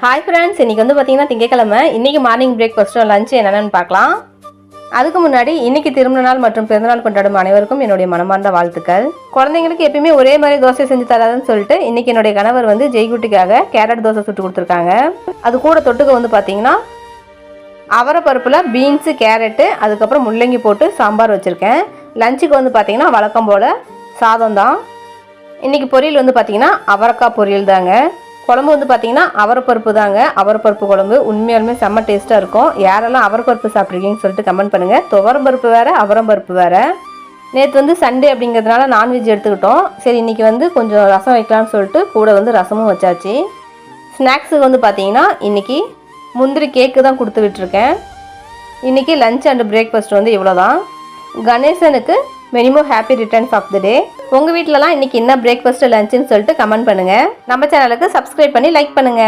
Hi friends, இன்றைக்கி வந்து பார்த்திங்கன்னா திங்கக்கிழமை. இன்றைக்கி மார்னிங் பிரேக்ஃபாஸ்ட்டும் லஞ்ச் என்னென்னு பார்க்கலாம். அதுக்கு முன்னாடி இன்றைக்கி திருமண நாள் மற்றும் பிறந்தநாள் கொண்டாடும் அனைவருக்கும் என்னுடைய மனமார்ந்த வாழ்த்துக்கள். குழந்தைங்களுக்கு எப்பயுமே ஒரே மாதிரி தோசை செஞ்சு தராதுன்னு சொல்லிட்டு இன்றைக்கி என்னுடைய கணவர் வந்து ஜெய்குட்டிக்காக கேரட் தோசை சுட்டு கொடுத்துருக்காங்க. அது கூட தொட்டுக்க வந்து பார்த்திங்கன்னா அவரை பருப்பில் பீன்ஸு, கேரட்டு, அதுக்கப்புறம் முள்ளங்கி போட்டு சாம்பார் வச்சுருக்கேன். லஞ்சுக்கு வந்து பார்த்திங்கன்னா வழக்கம் போல் சாதம் தான். இன்றைக்கி பொரியல் வந்து பார்த்திங்கன்னா அவரைக்காய் பொரியல் தாங்க. குழம்பு வந்து பார்த்திங்கன்னா அவரைப்பருப்பு தாங்க. அவரைப்பருப்பு குழம்பு உண்மையாலுமே செம்ம டேஸ்ட்டாக இருக்கும். யாரெல்லாம் அவரைப்பருப்பு சாப்பிட்ருக்கீங்கன்னு சொல்லிட்டு கமெண்ட் பண்ணுங்கள். துவரம்பருப்பு வேறு, அவரம்பருப்பு வேறு. நேற்று வந்து சண்டே அப்படிங்கிறதுனால நான்வெஜ் எடுத்துக்கிட்டோம். சரி, இன்றைக்கி வந்து கொஞ்சம் ரசம் வைக்கலான்னு சொல்லிட்டு கூட வந்து ரசமும் வச்சாச்சு. ஸ்நாக்ஸுக்கு வந்து பார்த்திங்கன்னா இன்றைக்கி முந்திரி கேக்கு தான் கொடுத்து விட்டுருக்கேன். இன்றைக்கி லஞ்ச் அண்ட் பிரேக்ஃபாஸ்ட் வந்து இவ்வளோ தான். கணேசனுக்கு many more happy returns of the day. உங்கள் வீட்டிலலாம் இன்றைக்கி என்ன பிரேக்ஃபாஸ்ட்டு லஞ்சுன்னு சொல்லிட்டு கமெண்ட் பண்ணுங்கள். நம்ம சேனலுக்கு சப்ஸ்கிரைப் பண்ணி லைக் பண்ணுங்கள்.